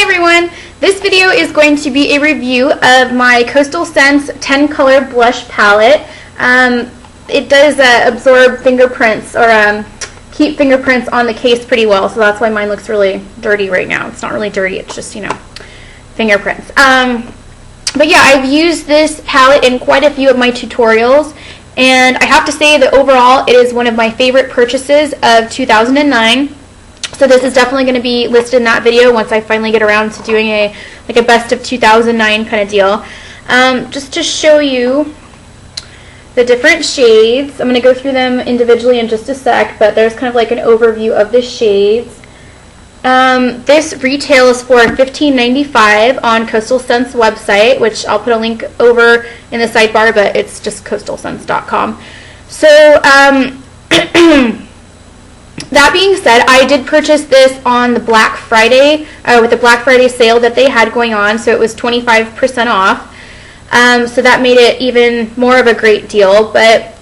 everyone! This video is going to be a review of my Coastal Scents 10 color blush palette. It does absorb fingerprints or keep fingerprints on the case pretty well, so that's why mine looks really dirty right now. It's not really dirty, it's just, you know, fingerprints. But yeah, I've used this palette in quite a few of my tutorials, and I have to say that overall it is one of my favorite purchases of 2009. So this is definitely going to be listed in that video once I finally get around to doing a best of 2009 kind of deal. Just to show you the different shades, I'm going to go through them individually in just a sec, but there's kind of like an overview of the shades. This retails for $15.95 on Coastal Scents website, which I'll put a link over in the sidebar, but it's just coastalscents.com. So that being said, I did purchase this on the Black Friday, with the Black Friday sale that they had going on, so it was 25% off. So that made it even more of a great deal. But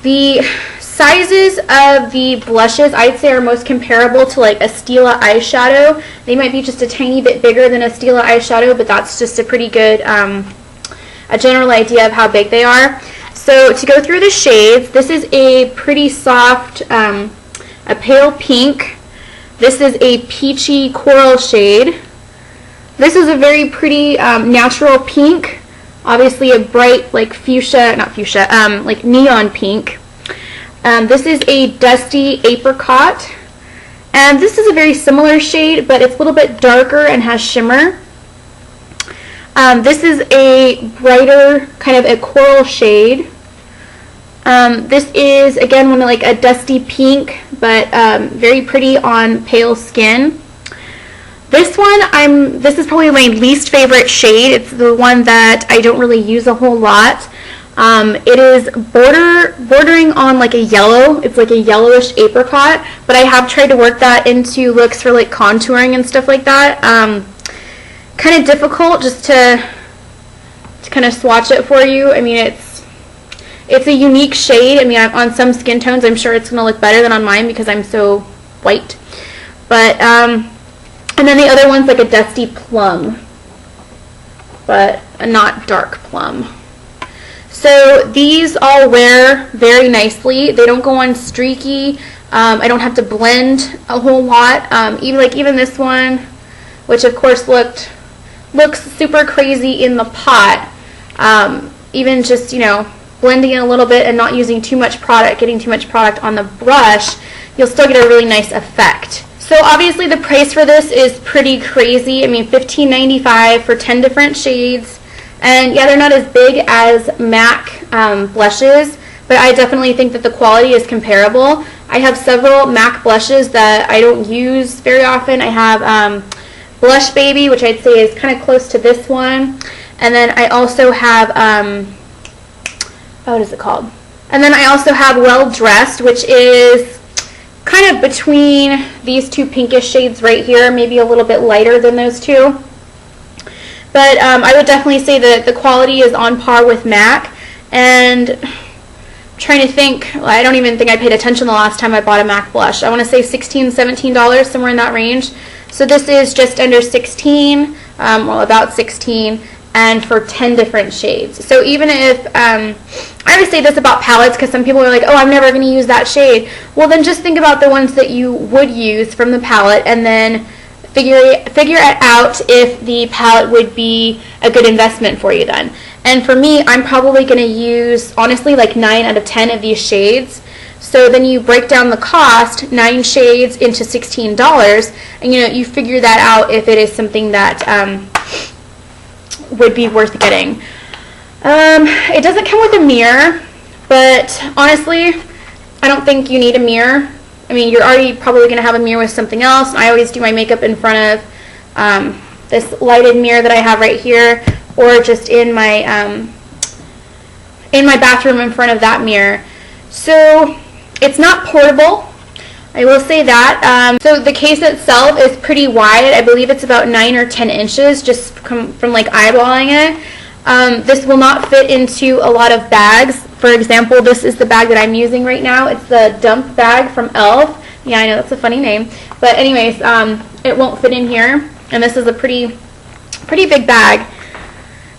the sizes of the blushes, I'd say, are most comparable to like a Stila eyeshadow. They might be just a tiny bit bigger than a Stila eyeshadow, but that's just a pretty good, a general idea of how big they are. So to go through the shades, this is a pretty soft, a pale pink. This is a peachy coral shade. This is a very pretty natural pink. Obviously a bright like fuchsia, not fuchsia, like neon pink. This is a dusty apricot. And this is a very similar shade, but it's a little bit darker and has shimmer. This is a brighter kind of a coral shade. This is again one of like a dusty pink, but very pretty on pale skin. This one, this is probably my least favorite shade. It's the one that I don't really use a whole lot. It is bordering on like a yellow. It's like a yellowish apricot, but I have tried to work that into looks for like contouring and stuff like that. Kind of difficult just to kind of swatch it for you. I mean, it's a unique shade. I mean, on some skin tones, I'm sure it's going to look better than on mine because I'm so white. But, and then the other one's like a dusty plum, but not dark plum. So these all wear very nicely. They don't go on streaky. I don't have to blend a whole lot. Even this one, which of course looks super crazy in the pot. Even just, you know, blending it a little bit and not using too much product, getting too much product on the brush, you'll still get a really nice effect. So obviously the price for this is pretty crazy. I mean, $15.95 for 10 different shades. And yeah, they're not as big as MAC blushes, but I definitely think that the quality is comparable. I have several MAC blushes that I don't use very often. I have Blush Baby, which I'd say is kind of close to this one. And then I also have, what is it called? And then I also have Well Dressed, which is kind of between these two pinkish shades right here, maybe a little bit lighter than those two. But I would definitely say that the quality is on par with MAC. And I'm trying to think, well, I don't even think I paid attention the last time I bought a MAC blush. I want to say $16, $17, somewhere in that range. So this is just under $16, well, about $16. And for 10 different shades. So even if, I always say this about palettes because some people are like, oh, I'm never going to use that shade. Well, then just think about the ones that you would use from the palette and then figure it out if the palette would be a good investment for you then. And for me, I'm probably going to use, honestly, like 9 out of 10 of these shades. So then you break down the cost, 9 shades into $16, and you know, you figure that out if it is something that would be worth getting. It doesn't come with a mirror, but honestly, I don't think you need a mirror. I mean, you're already probably going to have a mirror with something else. I always do my makeup in front of this lighted mirror that I have right here, or just in my bathroom in front of that mirror. So it's not portable, I will say that. So the case itself is pretty wide. I believe it's about 9 or 10 inches just from like eyeballing it. This will not fit into a lot of bags. For example, this is the bag that I'm using right now. It's the dump bag from e.l.f. Yeah, I know that's a funny name. But anyways, it won't fit in here. and this is a pretty big bag.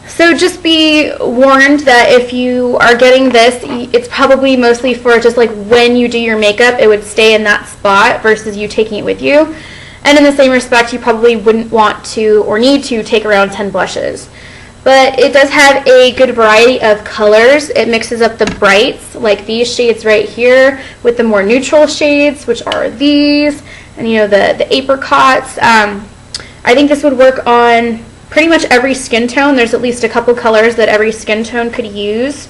So just be warned that if you are getting this, it's probably mostly for just like when you do your makeup, it would stay in that spot versus you taking it with you. And in the same respect, you probably wouldn't want to or need to take around 10 blushes. But it does have a good variety of colors. It mixes up the brights, like these shades right here, with the more neutral shades, which are these, and you know, the apricots. I think this would work on pretty much every skin tone. There's at least a couple colors that every skin tone could use,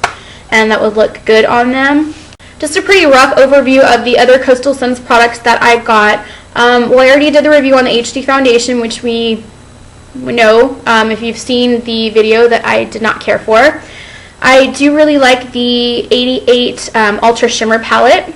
and that would look good on them. Just a pretty rough overview of the other Coastal Scents products that I got. Well, I already did the review on the HD foundation, which we know if you've seen the video that I did not care for. I do really like the 88 Ultra Shimmer palette.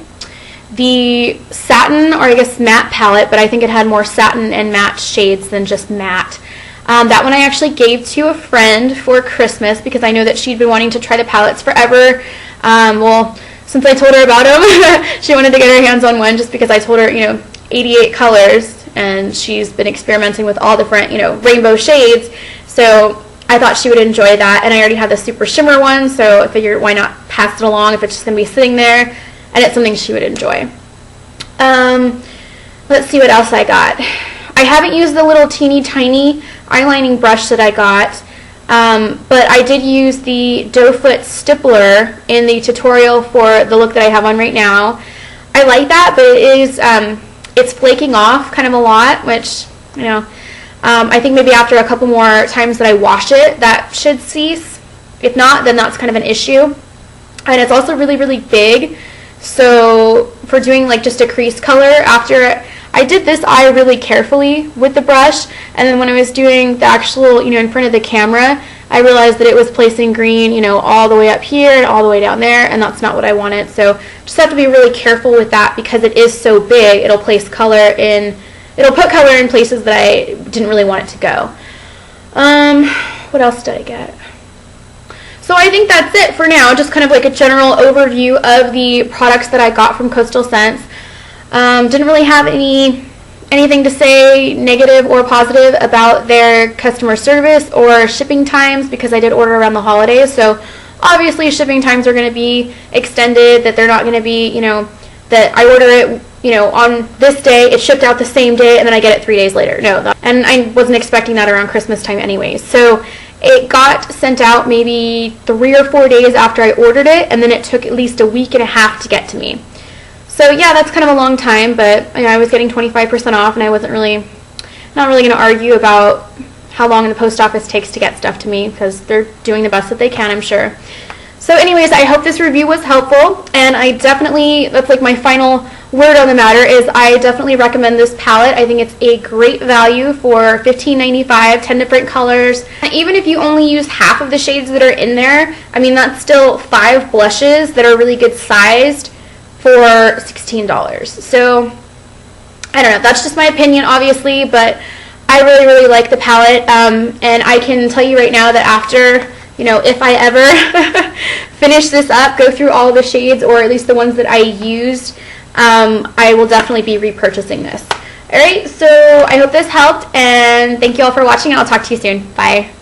The satin, or I guess matte palette, but I think it had more satin and matte shades than just matte. That one I actually gave to a friend for Christmas because I know that she'd been wanting to try the palettes forever. Well, since I told her about them, she wanted to get her hands on one just because I told her, you know, 88 colors, and she's been experimenting with all different, you know, rainbow shades. So I thought she would enjoy that, and I already have the Super Shimmer one, so I figured why not pass it along if it's just going to be sitting there, and it's something she would enjoy. Let's see what else I got. I haven't used the little teeny tiny eyelining brush that I got, but I did use the Doe Foot Stippler in the tutorial for the look that I have on right now. I like that, but it is, it's flaking off kind of a lot, which, you know, I think maybe after a couple more times that I wash it, that should cease. If not, then that's kind of an issue. And it's also really, really big. So for doing like just a crease color, after I did this eye really carefully with the brush, and then when I was doing the actual, you know, in front of the camera, I realized that it was placing green, you know, all the way up here and all the way down there, and that's not what I wanted. So just have to be really careful with that because it is so big. It'll place color in, it'll put color in places that I didn't really want it to go. What else did I get? So I think that's it for now, just kind of like a general overview of the products that I got from Coastal Scents. Didn't really have anything to say negative or positive about their customer service or shipping times because I did order around the holidays. So obviously shipping times are going to be extended, that they're not going to be, you know, that I order it, you know, on this day, it's shipped out the same day, and then I get it 3 days later. No, and I wasn't expecting that around Christmas time anyways. So it got sent out maybe 3 or 4 days after I ordered it, and then it took at least a week and a half to get to me. So yeah, that's kind of a long time, but you know, I was getting 25% off, and I wasn't really, not really going to argue about how long the post office takes to get stuff to me because they're doing the best that they can, I'm sure. So anyways, I hope this review was helpful, and I definitely, that's like my final word on the matter, is I definitely recommend this palette. I think it's a great value for $15.95, 10 different colors. And even if you only use half of the shades that are in there, I mean, that's still 5 blushes that are really good sized for $16. So I don't know, that's just my opinion obviously, but I really, really like the palette, and I can tell you right now that after, you know, if I ever finish this up, go through all the shades, or at least the ones that I used, I will definitely be repurchasing this. Alright, so I hope this helped, and thank you all for watching, and I'll talk to you soon. Bye.